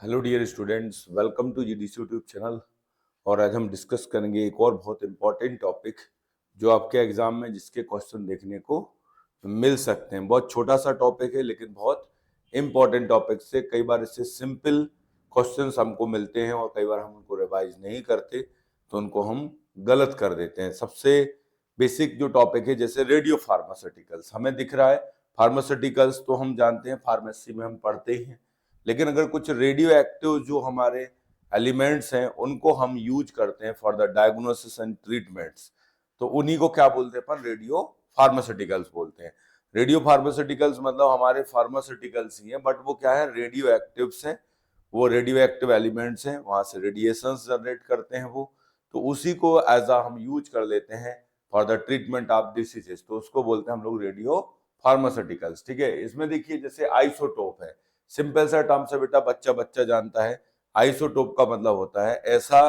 Hello dear students, welcome to GDC YouTube channel. और आज हम डिस्कस करेंगे एक और बहुत इम्पोर्टेंट टॉपिक जो आपके एग्जाम में जिसके क्वेश्चन देखने को मिल सकते हैं। बहुत छोटा सा टॉपिक है लेकिन बहुत इम्पोर्टेंट टॉपिक से कई बार इससे सिंपल क्वेश्चंस हमको मिलते हैं और कई बार हम उनको रिवाइज नहीं करते तो उनको हम गलत कर देते हैं। सबसे बेसिक जो टॉपिक है जैसे रेडियो फार्मास्यूटिकल्स हमें दिख रहा है। फार्मास्यूटिकल्स तो हम जानते हैं, फार्मेसी में हम पढ़ते ही हैं, लेकिन अगर कुछ रेडियो एक्टिव जो हमारे एलिमेंट्स हैं उनको हम यूज करते हैं for the diagnosis and treatments, तो उन्हीं को क्या बोलते हैं अपन? रेडियो फार्मास्यूटिकल्स बोलते हैं। रेडियो फार्मास्यूटिकल्स मतलब हमारे फार्मास्यूटिकल्स ही हैं, बट वो क्या है? रेडियो एक्टिव्स हैं। वो रेडियो एक्टिव एलिमेंट्स हैं, वहां से रेडिएशंस जनरेट करते हैं वो, तो उसी को एज हम यूज कर लेते हैं for the treatment of diseases, तो उसको बोलते हैं हम लोग रेडियो फार्मास्यूटिकल्स। ठीक है, इसमें देखिए जैसे आइसोटोप है, सिंपल सा टर्म से बेटा बच्चा बच्चा जानता है। आइसोटोप का मतलब होता है ऐसा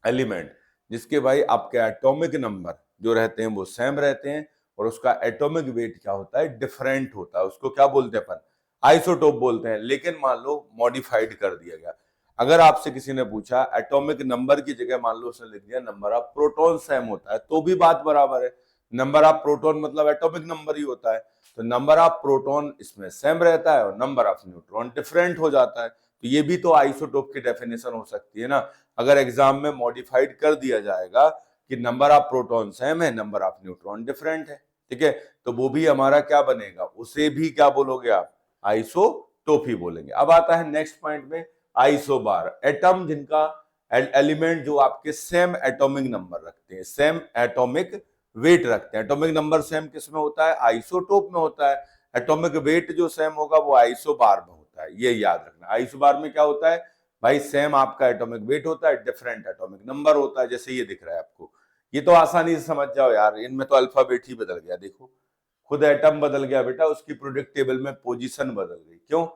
एलिमेंट जिसके भाई आपके एटॉमिक नंबर जो रहते हैं वो सेम रहते हैं और उसका एटॉमिक वेट क्या होता है? डिफरेंट होता है। उसको क्या बोलते हैं अपन? आइसोटोप बोलते हैं। लेकिन मान लो मॉडिफाइड कर दिया गया। अगर आपसे किसी ने पूछा एटॉमिक नंबर की जगह मान लो उसने लिख दिया नंबर ऑफ प्रोटॉन सेम होता है, तो भी बात बराबर है। नंबर ऑफ प्रोटॉन मतलब एटॉमिक नंबर ही होता है, तो नंबर ऑफ प्रोटॉन इसमें सेम रहता है और नंबर ऑफ न्यूट्रॉन डिफरेंट हो जाता है, तो ये भी तो आइसोटोप की डेफिनेशन हो सकती है ना। अगर एग्जाम में मॉडिफाइड कर दिया जाएगा कि नंबर ऑफ प्रोटॉन सेम है, नंबर ऑफ न्यूट्रॉन डिफरेंट है, ठीक है, तो वो भी हमारा क्या बनेगा? उसे भी क्या बोलोगे आप? आइसोटोप ही बोलेंगे। अब आता है नेक्स्ट पॉइंट में, आइसोबार, एटम जिनका एलिमेंट जो आपके सेम एटॉमिक नंबर रखते हैं, सेम एटॉमिक वेट रखते हैं। एटॉमिक नंबर सेम किस में होता है? आइसोटोप में होता है। एटॉमिक वेट जो सेम होगा वो आइसोबार में होता है, ये याद रखना। आइसोबार में क्या होता है भाई? सेम आपका एटॉमिक वेट होता है, डिफरेंट एटॉमिक नंबर होता है, जैसे ये दिख रहा है आपको। ये तो आसानी से समझ जाओ यार, इनमें तो अल्फाबेट ही बदल गया। देखो खुद एटम बदल गया बेटा, उसकी पीरियोडिक टेबल में पोजीशन बदल गई। क्यों?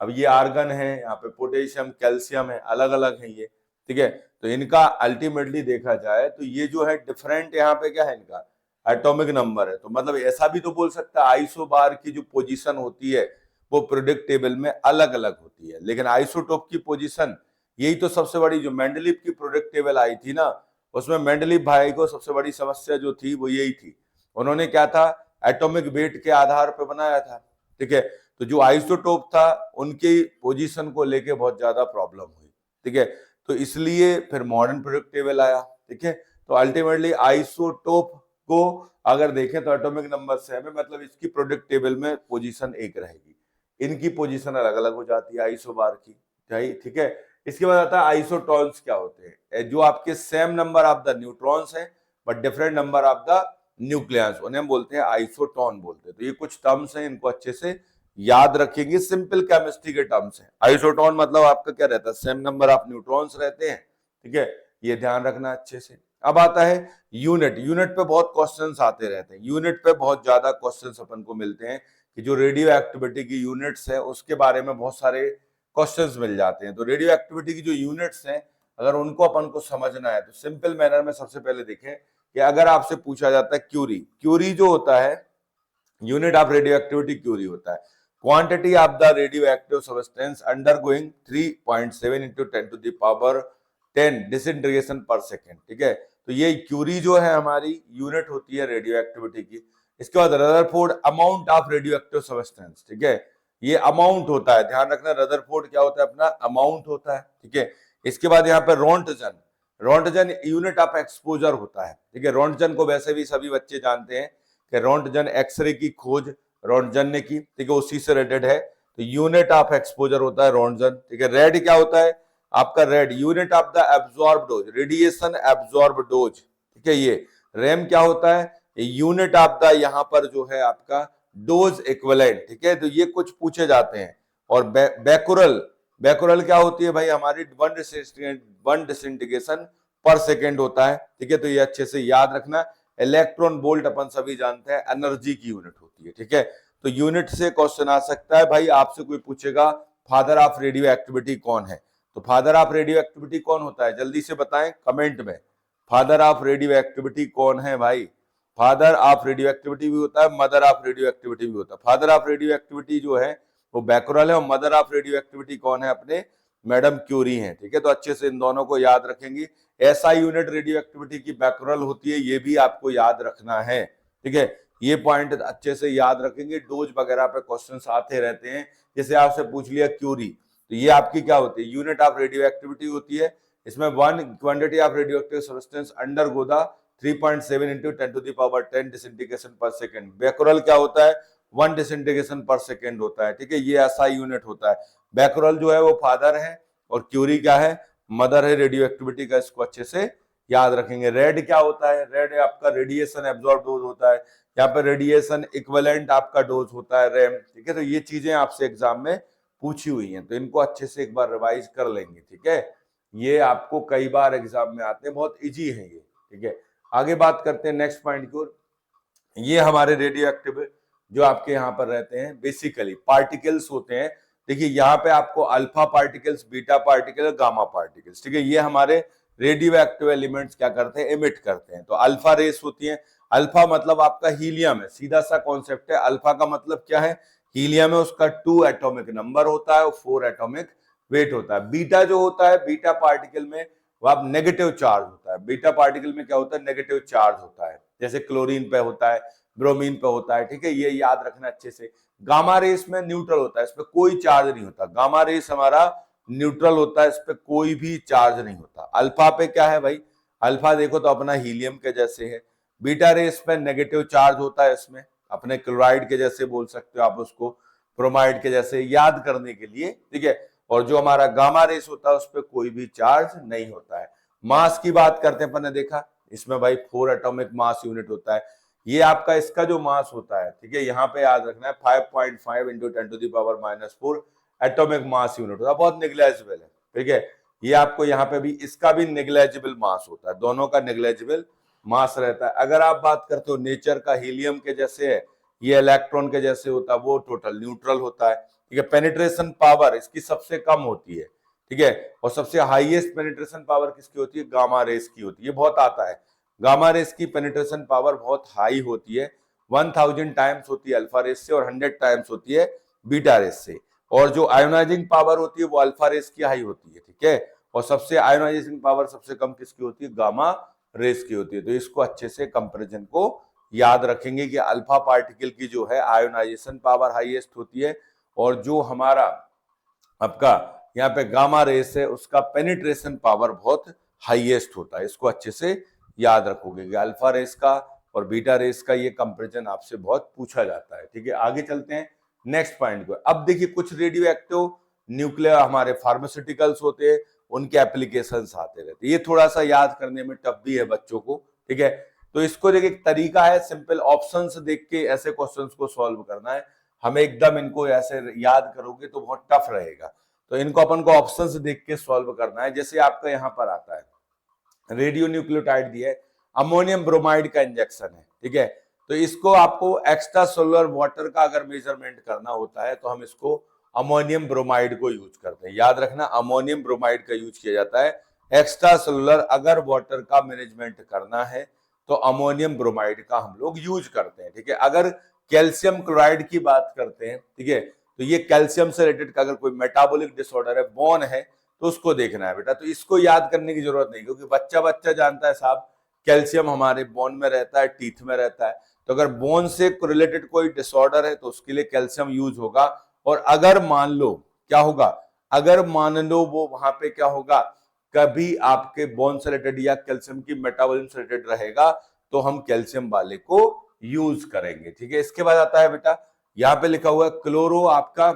अब ये आर्गन है, यहाँ पे पोटेशियम कैल्शियम है, अलग अलग है ये, ठीक है, तो इनका अल्टीमेटली देखा जाए तो ये जो है डिफरेंट, यहाँ पे क्या है इनका एटॉमिक नंबर है। तो मतलब ऐसा भी तो बोल सकता है आइसोबार की जो पोजीशन होती है वो पीरियोडिक टेबल में अलग अलग होती है, लेकिन आइसोटोप की पोजीशन, यही तो सबसे बड़ी जो मेंडलीव की पीरियोडिक टेबल आई थी ना, उसमें मेंडलीव भाई को सबसे बड़ी समस्या जो थी वो यही थी। उन्होंने क्या था? एटॉमिक वेट के आधार पर बनाया था, ठीक है, तो जो आइसोटोप था उनकी पोजीशन को लेके बहुत ज्यादा प्रॉब्लम हुई, ठीक है, तो इसलिए फिर मॉडर्न पीरियोडिक टेबल आया, ठीक है। तो अल्टीमेटली आइसोटोप को अगर देखें तो एटॉमिक नंबर सेम है, मतलब इसकी पीरियोडिक टेबल में पोजीशन एक रहेगी, इनकी पोजीशन अलग अलग हो जाती है आइसोबार की, ठीक है। इसके बाद आता है आइसोटॉन्स। क्या होते हैं? जो आपके same number of the neutrons हैं but different number of the nucleus, उन्हें बोलते हैं आइसोटॉन बोलते हैं। तो ये कुछ टर्म्स हैं, इनको अच्छे से याद रखेंगे, सिंपल केमिस्ट्री के टर्म्स हैं। आइसोटॉन मतलब आपका क्या रहता है? सेम नंबर ऑफ न्यूट्रॉन्स रहते हैं, ठीक है, ये ध्यान रखना अच्छे से। अब आता है यूनिट। यूनिट पे बहुत क्वेश्चंस आते रहते हैं, यूनिट पे बहुत ज्यादा क्वेश्चंस अपन को मिलते हैं कि जो रेडियो एक्टिविटी की यूनिट्स है उसके बारे में बहुत सारे क्वेश्चंस मिल जाते हैं। तो रेडियो एक्टिविटी की जो यूनिट्स हैं अगर उनको अपन को समझना है तो सिंपल मैनर में सबसे पहले देखें कि अगर आपसे पूछा जाता है क्यूरी, क्यूरी जो होता है unit of radio activity curie होता है quantity of the radio active substance undergoing 3.7 into 10 to the power 10 disintegration per second, ठीक है। तो ये क्यूरी जो है हमारी यूनिट होती है रेडियो एक्टिविटी की। इसके बाद Rutherford amount of radio active substance, ठीक है, ये अमाउंट होता है, ध्यान रखना रदरफोर्ड क्या होता है? अपना अमाउंट होता है, ठीक है। इसके बाद यहाँ पे Roentgen, Roentgen unit of exposure होता है, ठीक है। रोंटजन को वैसे भी सभी बच्चे जानते हैं कि रोंटजन एक्सरे की खोज रोंटजन ने की, ठीक है, उसी से रिलेटेड है, तो यूनिट ऑफ एक्सपोजर होता है रोंटजन, ठीक है। रेड क्या होता है आपका? Red unit of the absorb dose, radiation absorb dose, ठीक है। ये रैम क्या होता है? यूनिट ऑफ द यहाँ पर जो है आपका डोज इक्विवेलेंट, ठीक है, तो ये कुछ पूछे जाते हैं। और बैकुरल, बैकुरल क्या होती है भाई? हमारी वन डिसइंटीग्रेशन पर सेकेंड होता है, ठीक है, तो ये अच्छे से याद रखना। इलेक्ट्रॉन वोल्ट अपन सभी जानते हैं एनर्जी की यूनिट होती है, ठीक है। तो यूनिट से क्वेश्चन आ सकता है भाई, आपसे कोई पूछेगा फादर ऑफ रेडियो एक्टिविटी कौन है, तो फादर ऑफ रेडियो एक्टिविटी कौन होता है? जल्दी से बताएं कमेंट में, फादर ऑफ रेडियो एक्टिविटी कौन है भाई? फादर ऑफ रेडियो एक्टिविटी भी होता है, मदर ऑफ रेडियो एक्टिविटी भी होता है। फादर ऑफ रेडियो एक्टिविटी जो है वो बैकुरल है और मदर ऑफ रेडियो एक्टिविटी कौन है? अपने मैडम क्यूरी हैं। ठीक है, तो अच्छे से इन दोनों को याद रखेंगे। एसआई यूनिट रेडियो एक्टिविटी की बैकरल होती है, ये भी आपको याद रखना है। ठीक है, ये पॉइंट अच्छे से याद रखेंगे। डोज वगैरह पे क्वेश्चंस आते रहते हैं, जैसे आपसे पूछ लिया क्यूरी, तो ये आपकी क्या होती है, यूनिट ऑफ रेडियो एक्टिविटी होती है। इसमें 1 quantity of radio active substance undergo the 3.7 into 10⁻10 disintegration per second. Becquerel क्या होता है, 1 डिसइंटीग्रेशन पर सेकेंड होता है। ठीक है, ये ऐसा यूनिट होता है। बैकरल जो है वो फादर है और क्यूरी क्या है, मदर है रेडियो एक्टिविटी का। इसको अच्छे से याद रखेंगे। रेड क्या होता है, रेड आपका रेडिएशन एब्जॉर्ब डोज होता है, यहाँ पे रेडिएशन इक्विवेलेंट आपका डोज होता है, रैम। ठीक है, तो ये चीजें आपसे एग्जाम में पूछी हुई हैं, तो इनको अच्छे से एक बार रिवाइज कर लेंगे। ठीक है, ये आपको कई बार एग्जाम में आते हैं, बहुत इजी है ये। ठीक है, आगे बात करते हैं नेक्स्ट पॉइंट की ओर। ये हमारे रेडियो एक्टिव जो आपके यहाँ पर रहते हैं बेसिकली पार्टिकल्स होते हैं। देखिए यहाँ पे आपको alpha particles, beta particle, gamma particles. ठीक है, ये हमारे रेडियो एक्टिव एलिमेंट्स क्या करते हैं, एमिट करते हैं। तो अल्फा रेस होती है। अल्फा मतलब आपका हीलियम है, सीधा सा कॉन्सेप्ट है। अल्फा का मतलब क्या है, हीलियम है, उसका 2 एटॉमिक नंबर होता है और 4 एटॉमिक वेट होता है। बीटा जो होता है, बीटा पार्टिकल में वो आप नेगेटिव चार्ज होता है। बीटा पार्टिकल में क्या होता है, नेगेटिव चार्ज होता है, जैसे क्लोरीन पे होता है, ब्रोमीन पे होता है। ठीक है, ये याद रखना अच्छे से। गामा रेस में न्यूट्रल होता है, इस पे कोई चार्ज नहीं होता। गामा रेस हमारा न्यूट्रल होता है, इस पे कोई भी चार्ज नहीं होता। अल्फा पे क्या है भाई, अल्फा देखो तो अपना हीलियम के जैसे है। बीटा रेस पे नेगेटिव चार्ज होता है, इसमें अपने क्लोराइड के जैसे बोल सकते हो आप उसको, ब्रोमाइड के जैसे याद करने के लिए। ठीक है, और जो हमारा गामा रेस होता है उस पर कोई भी चार्ज नहीं होता है। मास की बात करते हैं, अपन ने देखा इसमें भाई 4 एटॉमिक मास यूनिट होता है। ये आपका इसका जो मास होता है, ठीक है, यहाँ पे याद रखना है 5.5 into 10⁻⁻⁴ एटॉमिक मास यूनिट होता है, बहुत निग्लेजिबल है। ठीक है, ये आपको यहाँ पे भी इसका भी निग्लेजिबल मास होता है, दोनों का निग्लेजिबल मास रहता है। अगर आप बात करते हो नेचर का, हीलियम के जैसे है, ये इलेक्ट्रॉन के जैसे होता है, वो टोटल न्यूट्रल होता है। ठीक है, पेनिट्रेशन पावर इसकी सबसे कम होती है। ठीक है, और सबसे हाईएस्ट पेनिट्रेशन पावर किसकी होती है, गामा रेस की होती है। ये बहुत आता है, गामा रेस की पेनिट्रेशन पावर बहुत हाई होती है, 1000 टाइम्स होती है अल्फा रेस से और 100 टाइम्स होती है बीटा रेस से। और जो आयोनाइजिंग पावर होती है वो अल्फा रेस की हाई होती है। ठीक है, और सबसे आयोनाइजिंग पावर सबसे कम किसकी होती है, गामा रेस की होती है। तो इसको अच्छे से कंपैरिजन को याद रखेंगे कि अल्फा पार्टिकल की जो है आयोनाइजेशन पावर हाईएस्ट होती है, और जो हमारा आपका यहाँ पे गामा रेस है उसका पेनिट्रेशन पावर बहुत हाईएस्ट होता है। इसको अच्छे से याद रखोगे कि अल्फा रेस का और बीटा रेस का ये कंपैरिजन आपसे बहुत पूछा जाता है। ठीक है, आगे चलते हैं नेक्स्ट पॉइंट को। अब देखिए कुछ रेडियो एक्टिव न्यूक्लियर हमारे फार्मास्यूटिकल्स होते हैं, उनके एप्लीकेशंस आते रहते हैं। ये थोड़ा सा याद करने में टफ भी है बच्चों को। ठीक है, तो इसको देखिए एक तरीका है, सिंपल ऑप्शंस देख के ऐसे क्वेश्चंस को सॉल्व करना है हमें। एकदम इनको ऐसे याद करोगे तो बहुत टफ रहेगा, तो इनको अपन को ऑप्शंस देख के सॉल्व करना है। जैसे आपका यहाँ पर आता है रेडियो न्यूक्लियोटाइड दिया है, अमोनियम ब्रोमाइड का इंजेक्शन है। ठीक है, तो इसको आपको एक्स्ट्रा सोलर वाटर का अगर मेजरमेंट करना होता है तो हम इसको अमोनियम ब्रोमाइड को यूज करते हैं। याद रखना, अमोनियम ब्रोमाइड का यूज किया जाता है। एक्स्ट्रा सोलर अगर वाटर का मैनेजमेंट करना है तो अमोनियम ब्रोमाइड का हम लोग यूज करते हैं। ठीक है, अगर कैल्शियम क्लोराइड की बात करते हैं, ठीक है, तो ये कैल्शियम से रिलेटेड का अगर कोई मेटाबॉलिक डिसऑर्डर है, बोन है, तो उसको देखना है बेटा। तो इसको याद करने की जरूरत नहीं, क्योंकि बच्चा बच्चा जानता है साहब कैल्शियम हमारे बोन में रहता है, टीथ में रहता है। तो अगर बोन से रिलेटेड कोई डिसऑर्डर है तो उसके लिए कैल्शियम यूज होगा। और अगर मान लो क्या होगा, अगर मान लो वो वहां पे क्या होगा, कभी आपके बोन से रिलेटेड या कैल्शियम की मेटाबॉलिज्म से रिलेटेड रहेगा तो हम कैल्शियम वाले को यूज करेंगे। ठीक है, इसके बाद आता है बेटा, यहाँ पे लिखा हुआ है क्लोरो, आपका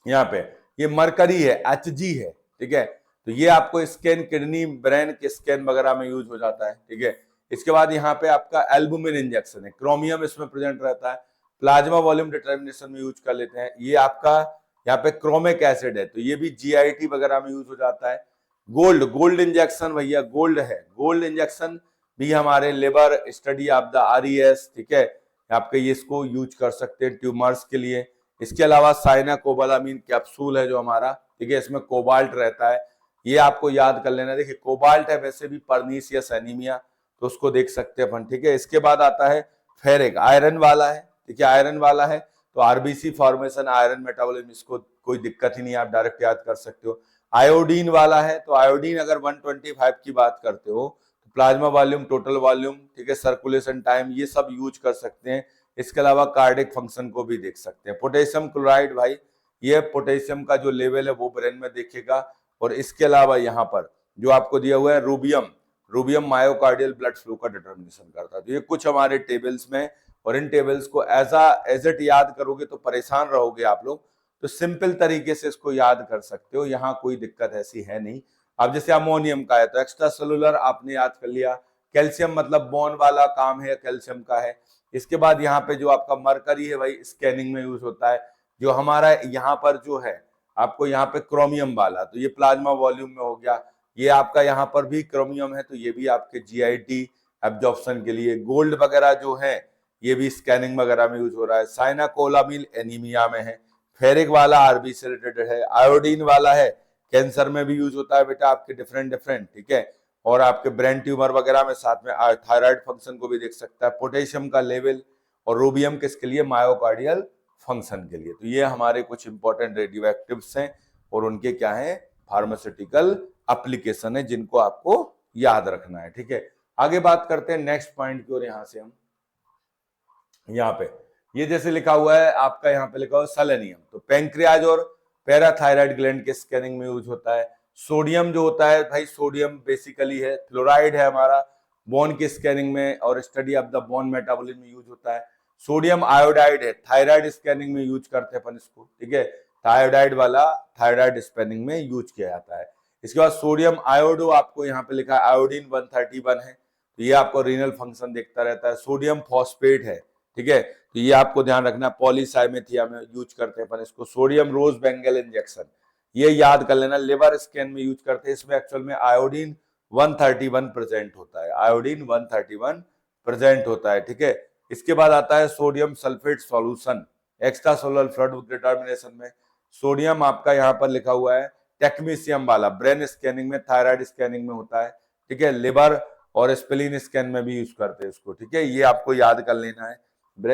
यहाँ पे ये मरकरी है, Hg है। ठीक है, तो ये आपको स्कैन, किडनी, ब्रेन के स्कैन वगैरह में यूज हो जाता है। ठीक है, इसके बाद यहाँ पे आपका एल्बुमिन इंजेक्शन है, क्रोमियम इसमें प्रेजेंट रहता है, प्लाज्मा वॉल्यूम डिटर्मिनेशन में यूज कर लेते हैं। ये आपका यहाँ पे क्रोमिक एसिड है, तो ये भी GIT वगैरह में यूज हो जाता है। गोल्ड, गोल्ड इंजेक्शन भैया, गोल्ड है, गोल्ड इंजेक्शन भी हमारे liver study of the RES। ठीक है, आपके ये इसको यूज कर सकते हैं ट्यूमर्स के लिए। इसके अलावा साइनाकोबालामीन कैप्सूल है जो हमारा, ठीक है, इसमें कोबाल्ट रहता है, ये आपको याद कर लेना। देखिए कोबाल्ट है वैसे भी पर्नीशियस एनीमिया, तो उसको देख सकते हैं अपन। ठीक है, इसके बाद आता है फेरिक, आयरन वाला है। ठीक है, आयरन वाला है, तो आरबीसी फॉर्मेशन, आयरन मेटाबॉलिज्म, इसको कोई दिक्कत ही नहीं, आप डायरेक्ट याद कर सकते हो। आयोडीन वाला है तो आयोडीन अगर 125 की बात करते हो तो प्लाज्मा वॉल्यूम, टोटल वॉल्यूम, ठीक है, सर्कुलेशन टाइम, ये सब यूज कर सकते हैं। इसके अलावा कार्डिक फंक्शन को भी देख सकते हैं। पोटेशियम क्लोराइड भाई, ये पोटेशियम का जो लेवल है वो ब्रेन में देखेगा। और इसके अलावा यहाँ पर जो आपको दिया हुआ है rubidium, rubidium myocardial blood flow का डिटर्मिनेशन करता है। तो ये कुछ हमारे टेबल्स में, और इन टेबल्स को एज इट याद करोगे तो परेशान रहोगे आप लोग, तो सिंपल तरीके से इसको याद कर सकते हो, यहाँ कोई दिक्कत ऐसी है नहीं। अब जैसे अमोनियम का है तो एक्स्ट्रा सेलुलर आपने याद कर लिया। कैल्शियम मतलब बोन वाला काम है, कैल्शियम का है। इसके बाद यहाँ पे जो आपका मरकरी है भाई, स्कैनिंग में यूज होता है। जो हमारा यहाँ पर जो है आपको यहाँ पे क्रोमियम वाला, तो ये प्लाज्मा वॉल्यूम में हो गया। ये आपका यहाँ पर भी क्रोमियम है, तो ये भी आपके जीआईटी एब्जॉर्प्शन के लिए। गोल्ड वगैरह जो है ये भी स्कैनिंग वगैरह में यूज हो रहा है। साइनाकोलामिल एनीमिया में है। फेरिक वाला आरबी से रिलेटेड है। आयोडीन वाला है, कैंसर में भी यूज होता है बेटा आपके, डिफरेंट, ठीक है। और आपके ब्रेन ट्यूमर वगैरह में, साथ में थायराइड फंक्शन को भी देख सकता है। पोटेशियम का लेवल, और रूबियम किसके लिए, मायोकार्डियल फंक्शन के लिए। तो ये हमारे कुछ इंपॉर्टेंट रेडियो एक्टिव्स हैं, और उनके क्या है, फार्मास्यूटिकल एप्लीकेशन है, जिनको आपको याद रखना है, ठीक है। आगे बात करते हैं नेक्स्ट पॉइंट की ओर। यहां से हम यहाँ पे ये जैसे लिखा हुआ है आपका, यहाँ पे लिखा हुआ है सेलेनियम, तो पैंक्रियाज और पैराथायराइड ग्लैंड के स्कैनिंग में यूज होता है। सोडियम जो होता है भाई, सोडियम बेसिकली है, फ्लोराइड है हमारा, बोन के स्कैनिंग में और study of the bone metabolism में यूज होता है। सोडियम आयोडाइड है, थायराइड स्कैनिंग में यूज करते हैं अपन इसको, ठीक है। थायराइड वाला थायराइड स्कैनिंग में यूज किया जाता है। इसके बाद सोडियम आयोडो आपको यहाँ पे लिखा है, आयोडीन 131 है, तो ये आपको रीनल फंक्शन देखता रहता है। सोडियम फॉस्फेट है, ठीक है, तो ये आपको ध्यान रखना, पॉलीसाइमेथिया में यूज करते हैं अपन इसको। सोडियम रोज बेंगल इंजेक्शन, ये याद कर लेना, लिवर स्कैन में यूज करते हैं। इसमें एक्चुअल में आयोडीन 131 प्रेजेंट होता है, आयोडीन 131 प्रेजेंट होता है, ठीक है। इसके बाद आता है sodium sulphate solution, extra solar fluid determination में। सोडियम आपका यहाँ पर लिखा हुआ है टेक्नीशियम वाला, ब्रेन स्कैनिंग में, थायराइड स्कैनिंग में होता है, ठीक है। लिवर और स्प्लीन स्कैन में भी यूज करते हैं इसको, ठीक है, ये आपको याद कर लेना है।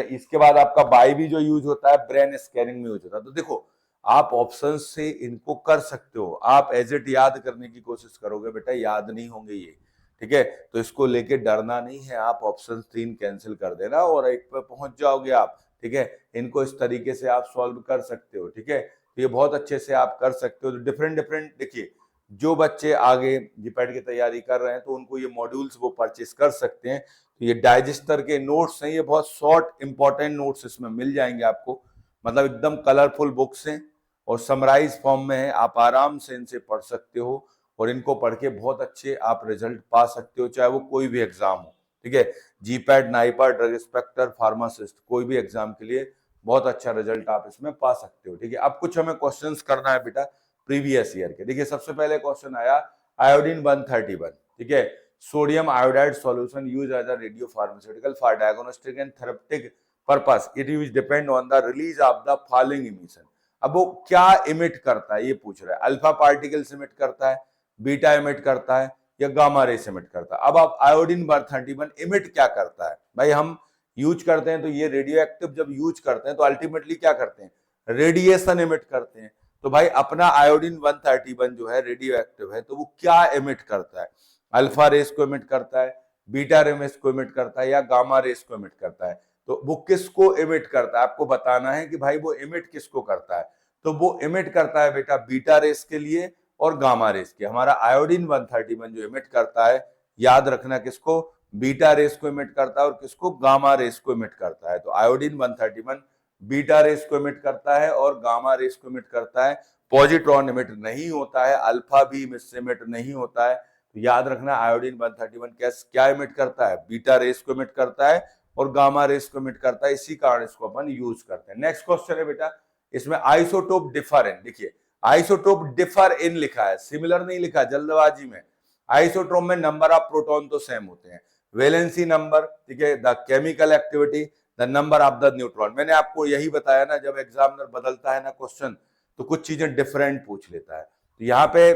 इसके बाद आपका बाई भी जो यूज होता है, ब्रेन स्कैनिंग में यूज होता है। तो देखो, आप ऑप्शन से इनको कर सकते हो, आप एज इट याद करने की कोशिश करोगे बेटा, याद नहीं होंगे ये, ठीक है। तो इसको लेके डरना नहीं है, आप ऑप्शन 3 कैंसिल कर देना और एक पे पहुंच जाओगे आप, ठीक है। इनको इस तरीके से आप सॉल्व कर सकते हो, ठीक है। तो ये बहुत अच्छे से आप कर सकते हो। तो डिफरेंट देखिए, जो बच्चे आगे जीपैट की तैयारी कर रहे हैं तो उनको ये मॉड्यूल्स वो परचेस कर सकते हैं। तो ये डाइजेस्टर के नोट्स हैं, ये बहुत शॉर्ट इंपॉर्टेंट नोट्स इसमें मिल जाएंगे आपको, मतलब एकदम कलरफुल बुक्स हैं और समराइज फॉर्म में है, आप आराम से इनसे पढ़ सकते हो और इनको पढ़ के बहुत अच्छे आप रिजल्ट पा सकते हो, चाहे वो कोई भी एग्जाम हो, ठीक है। जीपैट, नाइपा, ड्रग इंस्पेक्टर, फार्मासिस्ट, कोई भी एग्जाम के लिए बहुत अच्छा रिजल्ट आप इसमें पा सकते हो, ठीक है। अब कुछ हमें क्वेश्चंस करना है बेटा प्रीवियस ईयर के। देखिए, सबसे पहले क्वेश्चन आया आयोडीन 131, ठीक है। Sodium iodide solution used as a radio pharmaceutical for diagnostic and therapeutic purpose, it use depend on the release of the following emission. अब वो क्या इमिट करता है ये पूछ रहा है, अल्फा पार्टिकल्स इमिट करता है, बीटा इमिट करता है, या गामा रेस इमिट करता है। अब आप आयोडीन 131 इमिट क्या करता है भाई, हम यूज करते हैं तो ये रेडियो एक्टिव जब यूज करते हैं तो अल्टीमेटली क्या करते हैं, रेडिएशन इमिट करते हैं। तो भाई अपना आयोडीन 131 जो है रेडियो एक्टिव है, तो वो क्या इमिट करता है, अल्फा रेस को इमिट करता है, बीटा रेस को इमिट करता है, या गामा रेस को इमिट करता है। तो वो किसको इमिट करता है आपको बताना है कि भाई वो इमिट किसको करता है। तो वो इमिट करता है बेटा बीटा रेस के लिए और गामा रेस के। हमारा आयोडीन 131 जो इमिट करता है, याद रखना किसको, बीटा रेस को इमिट करता है और किसको, गामा रेस को इमिट करता है। तो आयोडीन 131 बीटा रेस को इमिट करता है और गामा रेस को इमिट करता है। पॉजिट्रॉन इमिट नहीं होता है, अल्फा भी इमिट नहीं होता है। तो याद रखना आयोडीन 131 क्या इमिट करता है, बीटा रेस को इमिट करता है और गामा रेस को इमिट करता है, इसी कारण इसको अपन यूज करते हैं। नेक्स्ट क्वेश्चन है बेटा, इसमें आइसोटोप डिफर इन, देखिए आइसोटोप डिफर इन लिखा है, सिमिलर नहीं लिखा जल्दबाजी में। आइसोटोप में नंबर ऑफ प्रोटॉन तो सेम होते हैं, वैलेंसी नंबर, ठीक है, the chemical activity, the number of the neutron. मैंने आपको यही बताया ना, जब एग्जामिनर बदलता है ना क्वेश्चन तो कुछ चीजें डिफरेंट पूछ लेता है। तो यहाँ पे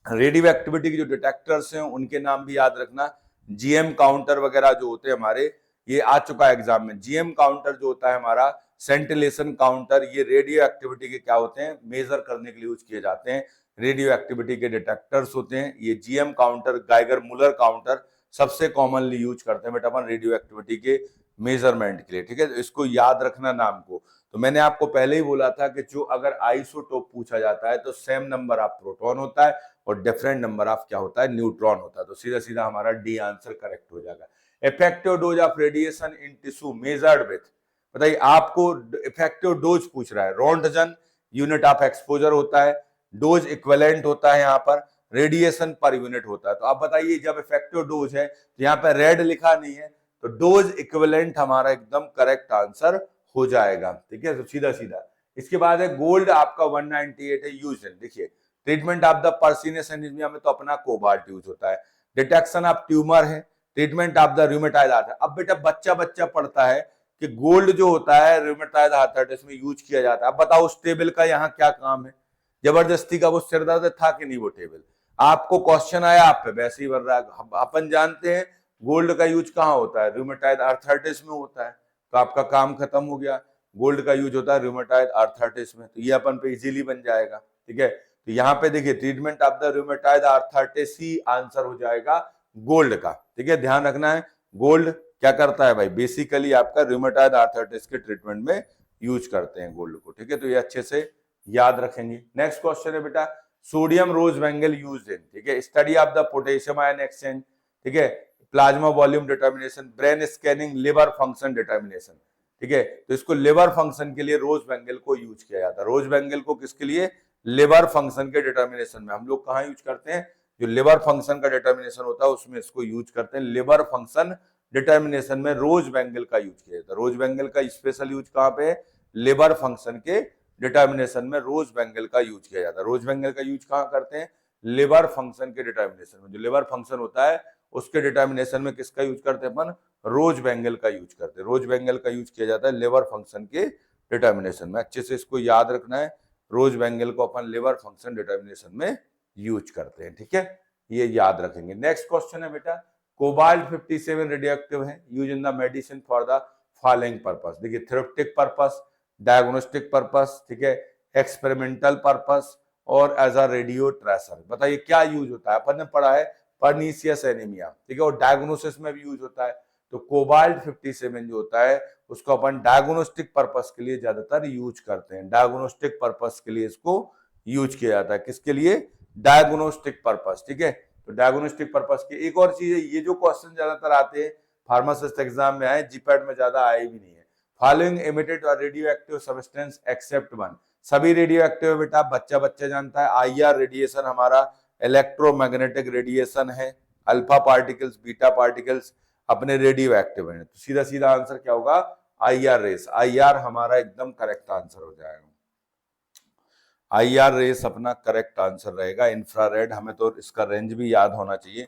रेडियो एक्टिविटी के जो डिटेक्टर्स हैं उनके नाम भी याद रखना, जीएम काउंटर वगैरह जो होते हैं हमारे, ये आ चुका है एग्जाम में। जीएम काउंटर जो होता है हमारा सेंटिलेशन काउंटर, ये रेडियो एक्टिविटी के क्या होते हैं, मेजर करने के लिए यूज किए जाते हैं। रेडियो एक्टिविटी के डिटेक्टर्स होते हैं। ये GM counter, Geiger Muller counter सबसे कॉमनली यूज करते हैं बेटा अपन रेडियो एक्टिविटी के मेजरमेंट के लिए, ठीक है। तो इसको याद रखना नाम को। तो मैंने आपको पहले ही बोला था कि जो अगर आइसोटोप पूछा जाता है तो सेम नंबर ऑफ प्रोटॉन होता है और डिफरेंट नंबर ऑफ क्या होता है, न्यूट्रॉन होता है। तो सीधा सीधा हमारा डी आंसर करेक्ट हो जाएगा। Effective dose of radiation in tissue measured with, बताइए आपको इफेक्टिव डोज पूछ रहा है। रोंटजन यूनिट ऑफ एक्सपोजर होता है, डोज इक्विवेलेंट होता है, यहाँ पर रेडिएशन पर यूनिट होता है। तो आप बताइए जब इफेक्टिव डोज है तो यहाँ पर रेड लिखा नहीं है, तो डोज इक्विवेलेंट हमारा एकदम करेक्ट आंसर हो जाएगा, ठीक है। तो सीधा सीधा इसके बाद है गोल्ड आपका 198 है यूज इन, देखिए ट्रीटमेंट ऑफ द पर्सिनेस एनीमिया में तो अपना कोबाल्ट यूज होता है। डिटेक्शन ऑफ ट्यूमर है, treatment of the rheumatoid arthritis. अब बेटा बच्चा बच्चा पढ़ता है कि गोल्ड जो होता है रूमेटाइड आर्थराइटिस में यूज किया जाता है। अब बताओ उस टेबल का यहाँ क्या काम है, जबरदस्ती का वो सिर दर्द था कि नहीं वो टेबल, आपको क्वेश्चन आया आप पे वैसे ही बन रहा है। अपन जानते हैं गोल्ड का यूज कहाँ होता है, रूमेटाइड आर्थराइटिस में होता है, तो आपका काम खत्म हो गया। गोल्ड का यूज होता है रूमेटाइड आर्थराइटिस में, तो ये अपन पे इजीली बन जाएगा, ठीक है। तो यहाँ पे देखिए treatment of the rheumatoid arthritis he answer हो जाएगा गोल्ड का, ठीक है। ध्यान रखना है गोल्ड क्या करता है भाई, बेसिकली आपका रूमेटाइड आर्थराइटिस के ट्रीटमेंट में यूज करते हैं गोल्ड को, ठीक है। तो ये अच्छे से याद रखेंगे। नेक्स्ट क्वेश्चन है बेटा sodium rose bengal used in, ठीक है, study of the potassium ion exchange, ठीक है, plasma volume determination, brain scanning, liver function determination, ठीक है। तो इसको लिवर फंक्शन के लिए रोज बेंगल को यूज किया जाता है। रोज बेंगल को किसके लिए, लिवर फंक्शन के डिटर्मिनेशन में। हम लोग कहाँ यूज करते हैं, जो लिवर फंक्शन का डिटर्मिनेशन होता है उसमें इसको यूज करते हैं। लिवर फंक्शन डिटर्मिनेशन में रोज बेंगल का यूज किया जाता है। रोज बेंगल का स्पेशल यूज कहाँ पे है, लिवर फंक्शन के डिटर्मिनेशन में रोज बेंगल का यूज किया जाता है। रोज बेंगल का यूज कहाँ करते हैं, लिवर फंक्शन के डिटर्मिनेशन में। जो लिवर फंक्शन होता है उसके डिटर्मिनेशन में किसका यूज करते हैं अपन, रोज बेंगल का यूज करते हैं। रोज बेंगल का यूज किया जाता है लिवर फंक्शन के डिटर्मिनेशन में। अच्छे से इसको याद रखना है, रोज बेंगल को अपन लिवर फंक्शन डिटर्मिनेशन में यूज करते हैं, ठीक है, ये याद रखेंगे। नेक्स्ट क्वेश्चन है बेटा कोबाल्ट 57 रेडियोएक्टिव है, use in the medicine for the following purpose. देखिए थेरेप्यूटिक पर्पस, डायग्नोस्टिक पर्पस, ठीक है, एक्सपेरिमेंटल पर्पस और एज अ रेडियो ट्रेसर। बताइए क्या यूज होता है, अपन ने पढ़ा है पर्नीशियस एनीमिया, ठीक है, और डायग्नोसिस में भी यूज होता है। तो कोबाल्ट 57 जो होता है उसको अपन डायग्नोस्टिक पर्पस के लिए ज्यादातर यूज करते हैं। डायग्नोस्टिक पर्पस के लिए इसको यूज किया जाता है, किसके लिए, डायग्नोस्टिक पर्पस, ठीक है। तो डायग्नोस्टिक पर्पस की एक और चीज है, ये जो क्वेश्चन ज्यादातर आते हैं फार्मासिस्ट एग्जाम में आए, जीपैट में ज्यादा आए भी नहीं है। फॉलोइंग एमिटेड और radio active substance except one, सभी रेडियो एक्टिव बेटा बच्चा बच्चा जानता है। आईआर रेडिएशन हमारा इलेक्ट्रोमैग्नेटिक रेडिएशन है, अल्फा पार्टिकल्स बीटा पार्टिकल्स अपने रेडियो एक्टिव है। तो सीधा सीधा आंसर क्या होगा, आईआर रेस। आईआर हमारा एकदम करेक्ट आंसर हो जाएगा। आईआर रेस अपना करेक्ट आंसर रहेगा। इंफ्रारेड हमें तो इसका रेंज भी याद होना चाहिए,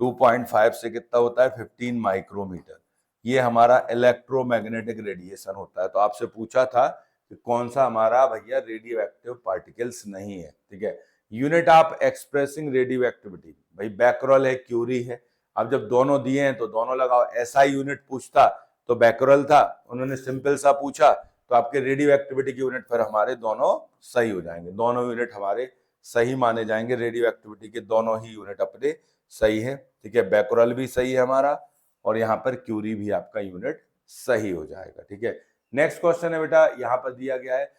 2.5 से कितना होता है, 15 माइक्रोमीटर। ये हमारा इलेक्ट्रोमैग्नेटिक रेडिएशन होता है। तो आपसे पूछा था कि कौन सा हमारा भैया रेडियो एक्टिव पार्टिकल्स नहीं है, ठीक है। Unit of expressing radio activity, भाई बैकरल है, क्यूरी है। अब जब दोनों दिए हैं तो दोनों लगाओ। एसआई यूनिट पूछता तो बैकरल था, उन्होंने सिंपल सा पूछा तो आपके रेडियो एक्टिविटी की यूनिट पर हमारे दोनों सही हो जाएंगे। दोनों यूनिट हमारे सही माने जाएंगे, रेडियो एक्टिविटी के दोनों ही यूनिट अपने सही है, ठीक है। बैकरल भी सही है हमारा और यहाँ पर क्यूरी भी आपका यूनिट सही हो जाएगा, ठीक है। नेक्स्ट क्वेश्चन है बेटा, यहाँ पर दिया गया है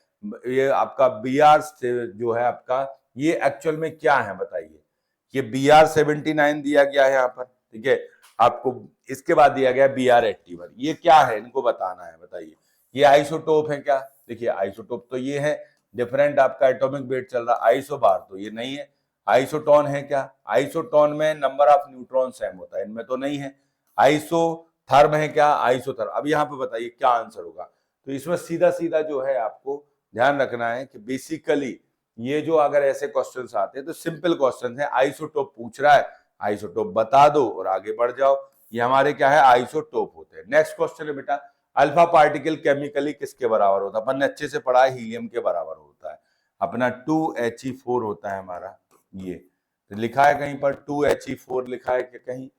ये आपका BR से जो है आपका, ये एक्चुअल में क्या है बताइए। ये BR 79 दिया गया है यहाँ पर, ठीक है। आपको इसके बाद दिया गया BR 81, ये क्या है इनको बताना है, बताइए। ये आइसोटोप है क्या, देखिए आइसोटोप तो ये है, डिफरेंट आपका एटॉमिक वेट चल रहा है। आइसोबार तो ये नहीं है। आइसोटोन है क्या, आइसोटोन में नंबर ऑफ न्यूट्रॉन सेम होता है, इनमें तो नहीं है। आइसोथर्म है क्या, आइसोथर्म। अब यहाँ पे बताइए क्या आंसर होगा। तो इसमें सीधा सीधा जो है आपको ध्यान रखना है कि बेसिकली ये जो अगर ऐसे क्वेश्चंस आते हैं तो सिंपल क्वेश्चन है, आइसोटोप पूछ रहा है, आइसोटोप बता दो और आगे बढ़ जाओ। ये हमारे क्या है, आइसोटोप होते हैं। नेक्स्ट क्वेश्चन है बेटा अल्फा पार्टिकल केमिकली किसके बराबर होता है, अपन ने अच्छे से पढ़ा है, हीलियम के बराबर होता है। अपना 2He4 होता है हमारा। ये तो लिखा है कहीं पर 2He4 लिखा है कि कहीं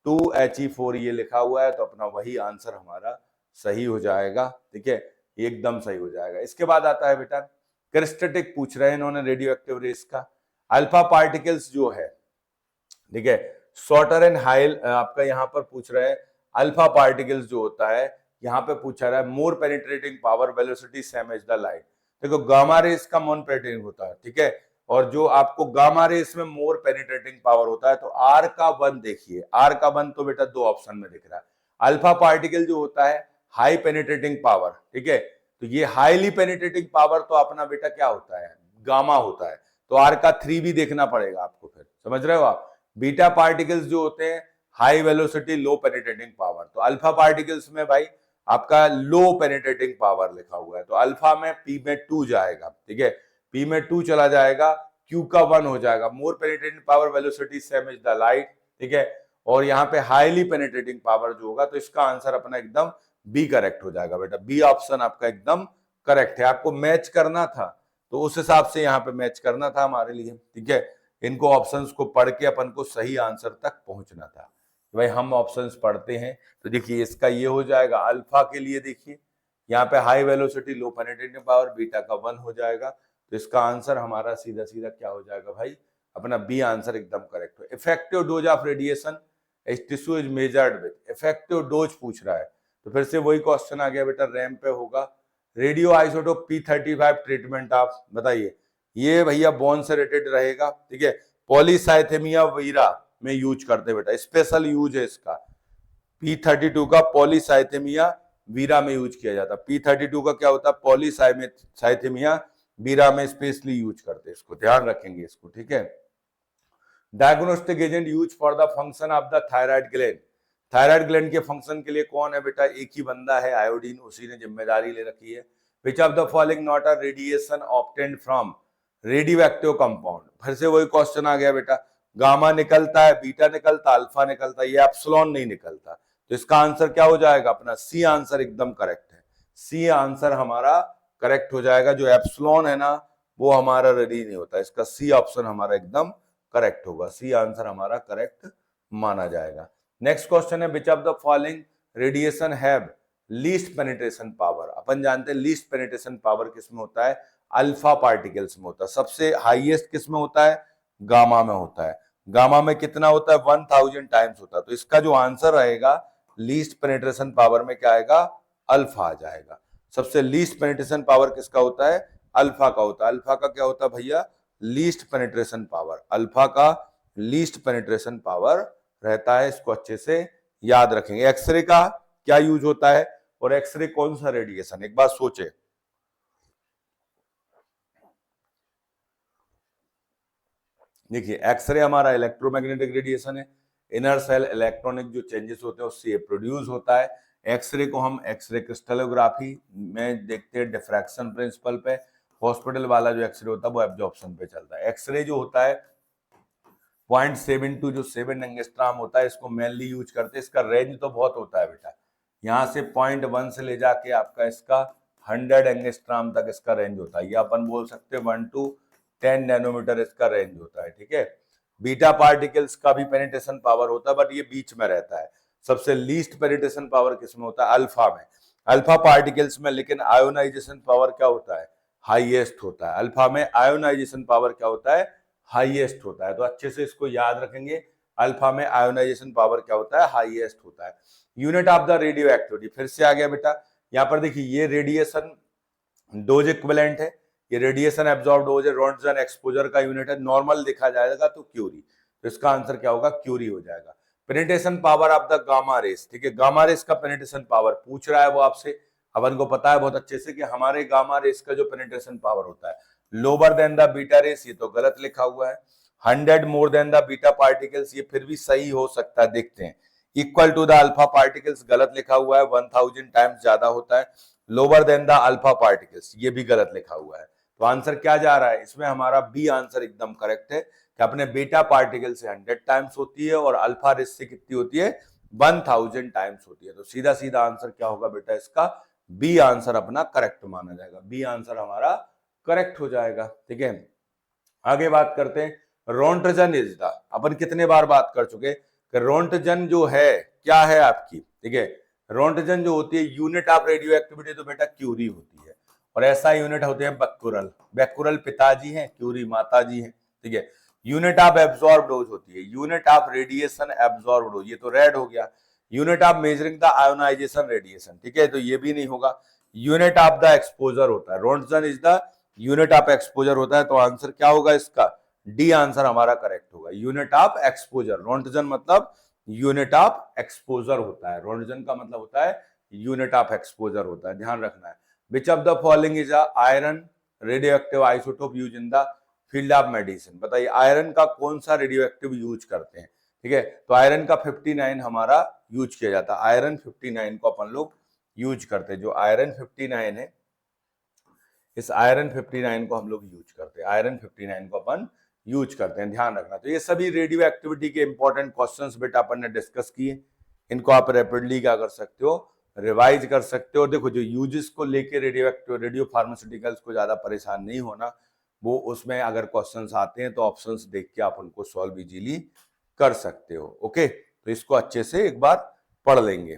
2He4 ये लिखा हुआ है, तो अपना वही आंसर हमारा सही हो जाएगा, ठीक है। ये एकदम सही हो जाएगा। इसके बाद आता है बेटा क्रिस्टेटिक, पूछ रहे हैं इन्होंने रेडियो एक्टिव रेस का। अल्फा पार्टिकल्स जो है, ठीक है, शॉर्टर एंड हाई, आपका यहाँ पर पूछ रहे हैं अल्फा पार्टिकल्स जो होता है, यहाँ पे पूछा रहा है more penetrating power velocity same as the light. देखो गामा रेस का नॉन पेनिट्रेटिंग होता है, ठीक है, और जो आपको गामा रेस में मोर पेनिट्रेटिंग पावर होता है, तो आर का वन देखिए, आर का वन तो बेटा दो ऑप्शन में दिख रहा है। अल्फा पार्टिकल जो होता है हाई पेनिट्रेटिंग पावर, ठीक है, तो ये हाईली पेनिट्रेटिंग पावर तो अपना बेटा क्या होता है, गामा होता है, तो आर का 3 भी देखना पड़ेगा आपको, फिर समझ रहे हो आप। बीटा पार्टिकल्स जो होते हैं हाई वेलोसिटी लो पेनिट्रेटिंग पावर, तो अल्फा पार्टिकल्स में भाई आपका लो पेनिट्रेटिंग पावर लिखा हुआ है, तो अल्फा में पी में 2 जाएगा, ठीक है, पी में 2 चला जाएगा, क्यू का 1 हो जाएगा, more penetrating power velocity same is the light, ठीक है, और यहाँ पे हाईली पेनिट्रेटिंग पावर जो होगा, तो इसका आंसर अपना एकदम बी करेक्ट हो जाएगा बेटा, बी ऑप्शन आपका एकदम करेक्ट है। आपको मैच करना था तो उस हिसाब से यहाँ पे मैच करना था हमारे लिए, ठीक है, इनको ऑप्शंस को पढ़ के अपन को सही आंसर तक पहुंचना था। भाई हम ऑप्शंस पढ़ते हैं, तो देखिए इसका ये हो जाएगा अल्फा के लिए, देखिए यहाँ पे हाई वेलोसिटी लो पेनिट्रेटिंग पावर, बीटा का 1 हो जाएगा, तो इसका आंसर हमारा सीधा सीधा क्या हो जाएगा भाई, अपना बी आंसर एकदम करेक्ट हो। Effective dose of radiation tissue is measured with, effective dose पूछ रहा है, तो फिर से वही क्वेश्चन आ गया बेटा, रैम पे होगा। रेडियो आइसोटोप P35 ट्रीटमेंट आप बताइए, ये भैया बोन से रिलेटेड रहेगा, ठीक है, पॉलीसाइथेमिया वीरा में यूज करते बेटा, स्पेशल यूज है इसका, P32 का पॉलीसाइथेमिया वीरा में यूज किया जाता है। P32 का क्या होता है, पॉलीसाइथेमिया वीरा में स्पेशली यूज करते हैं, इसको ध्यान रखेंगे इसको, ठीक है। Diagnostic agent use for the function of the thyroid gland, thyroid gland के फंक्शन के लिए कौन है बेटा, एक ही बंदा है, आयोडीन, उसी ने जिम्मेदारी ले रखी है। Which of the following not a radiation obtained from radio active compound, फिर से वही क्वेश्चन आ गया बेटा, गामा निकलता है, बीटा निकलता, अल्फा निकलता है, ये एप्सिलॉन नहीं निकलता, तो इसका आंसर क्या हो जाएगा, अपना सी आंसर एकदम करेक्ट है, सी आंसर हमारा करेक्ट हो जाएगा। जो एप्सिलॉन है ना वो हमारा रेडी नहीं होता, इसका सी ऑप्शन हमारा एकदम करेक्ट होगा, सी आंसर हमारा करेक्ट माना जाएगा। नेक्स्ट क्वेश्चन है which of the following radiation have least penetration power, अपन जानते हैं लीस्ट पेनिट्रेशन पावर किसमें होता है, अल्फा पार्टिकल्स में होता है, सबसे हाईएस्ट किसमें होता है, गामा में होता है, गामा में कितना होता है, 1000 टाइम्स होता है, तो इसका जो आंसर रहेगा लीस्ट पेनिट्रेशन पावर में क्या आएगा, अल्फा आ जाएगा। सबसे लीस्ट पेनिट्रेशन पावर किसका होता है, अल्फा का होता है। अल्फा का क्या होता है भैया, लीस्ट पेनिट्रेशन पावर, अल्फा का लीस्ट पेनिट्रेशन पावर रहता है, इसको अच्छे से याद रखेंगे। एक्सरे का क्या यूज होता है और एक्सरे कौन सा रेडिएशन, एक बात सोचे, देखिए एक्सरे हमारा इलेक्ट्रोमैग्नेटिक रेडिएशन है, इनर सेल इलेक्ट्रॉनिक जो चेंजेस होते हैं उससे ये प्रोड्यूस होता है। एक्सरे को हम एक्सरे क्रिस्टलोग्राफी में देखते हैं डिफ्रैक्शन प्रिंसिपल पे, हॉस्पिटल वाला जो एक्सरे होता है वो एब्जॉर्प्शन पे चलता है। एक्सरे जो होता है 0.72 जो 7 एंगस्ट्रॉम होता है, इसको मेनली यूज करते हैं, इसका रेंज तो बहुत होता है बेटा, यहाँ से 0.1 से ले जाके आपका इसका 100 एंगस्ट्रॉम तक इसका रेंज होता है, या अपन बोल सकते हैं 1 to 10 नैनोमीटर इसका रेंज होता है, ठीक है। बीटा पार्टिकल्स का भी पेनिट्रेशन पावर होता है, बट ये बीच में रहता है। सबसे लीस्ट पेनिट्रेशन पावर किसमें होता है, अल्फा में, अल्फा पार्टिकल्स में, लेकिन आयोनाइजेशन पावर क्या होता है, हाईएस्ट होता है। अल्फा में आयोनाइजेशन पावर क्या होता है, हाईएस्ट होता है, तो अच्छे से इसको याद रखेंगे, अल्फा में आयोनाइजेशन पावर क्या होता है, हाईएस्ट होता है। Unit of the radio activity फिर से आ गया बेटा, यहाँ पर देखिए ये रेडिएशन डोज इक्विवेलेंट है, ये रेडिएशन एब्जॉर्ब डोज है, रोंटगन एक्सपोजर का यूनिट है, नॉर्मल देखा जाएगा तो क्यूरी, तो इसका आंसर क्या होगा, क्यूरी हो जाएगा। Penetration power of the gamma rays, ठीक है, गामा रेस का पेनिट्रेशन पावर पूछ रहा है वो आपसे, अपन को पता है बहुत अच्छे से कि हमारे गामा रेस का जो पेनिट्रेशन पावर होता है lower than the beta rays, ये तो गलत लिखा हुआ है। 100 more than the beta particles, ये फिर भी सही हो सकता है, देखते हैं। Equal to the alpha particles गलत लिखा हुआ है, 1000 टाइम्स ज्यादा होता है। Lower than the alpha particles, ये भी गलत लिखा हुआ है, तो आंसर क्या जा रहा है इसमें, हमारा बी आंसर एकदम करेक्ट है कि अपने बीटा पार्टिकल से 100 टाइम्स होती है और अल्फा रेस से कितनी होती है, 1000 टाइम्स होती है। तो सीधा सीधा आंसर क्या होगा बेटा, इसका बी आंसर अपना करेक्ट माना जाएगा, बी आंसर हमारा करेक्ट हो जाएगा, ठीक है। आगे बात करते हैं, रोंटजन इज द, अपन कितने बार बात कर चुके कि रोंटजन जो है क्या है आपकी, ठीक है, रोंटजन जो होती है यूनिट ऑफ रेडियो एक्टिविटी तो बेटा क्यूरी होती है, और ऐसा यूनिट होते हैं बेक्यूरल। बेक्यूरल पिताजी हैं, क्यूरी माताजी हैं, ठीक है। यूनिट ऑफ एब्जॉर्ब डोज होती है, unit of radiation absorb dose, ये तो रेड हो गया। Unit of measuring the ionisation radiation, ठीक है, तो ये भी नहीं होगा। यूनिट ऑफ द एक्सपोजर होता है, Roentgen is the unit of exposure होता है, तो आंसर क्या होगा इसका, डी आंसर हमारा करेक्ट होगा। यूनिट ऑफ एक्सपोजर, रोंटजन मतलब यूनिट ऑफ एक्सपोजर होता है, रोंटजन का मतलब होता है यूनिट ऑफ एक्सपोजर होता है, ध्यान रखना है। Which of the following is iron radio active isotope use in the field of medicine, बताइए आयरन का कौन सा रेडियो एक्टिव यूज करते हैं, ठीक है, तो आयरन का 59 हमारा यूज किया जाता है, आयरन 59 को अपन लोग यूज करते हैं। जो आयरन 59 है, इस आयरन 59 को हम लोग यूज करते हैं, आयरन 59 को अपन यूज करते हैं, ध्यान रखना। तो ये सभी रेडियो एक्टिविटी के इंपॉर्टेंट क्वेश्चंस बेटा अपन ने डिस्कस किए, इनको आप रैपिडली क्या कर सकते हो, रिवाइज कर सकते हो। देखो जो यूजेस को लेके रेडियो एक्टिव, रेडियो फार्मास्यूटिकल्स को ज्यादा परेशान नहीं होना, वो उसमें अगर क्वेश्चंस आते हैं तो ऑप्शंस देख के आप उनको सॉल्व इजीली कर सकते हो। ओके, तो इसको अच्छे से एक बार पढ़ लेंगे।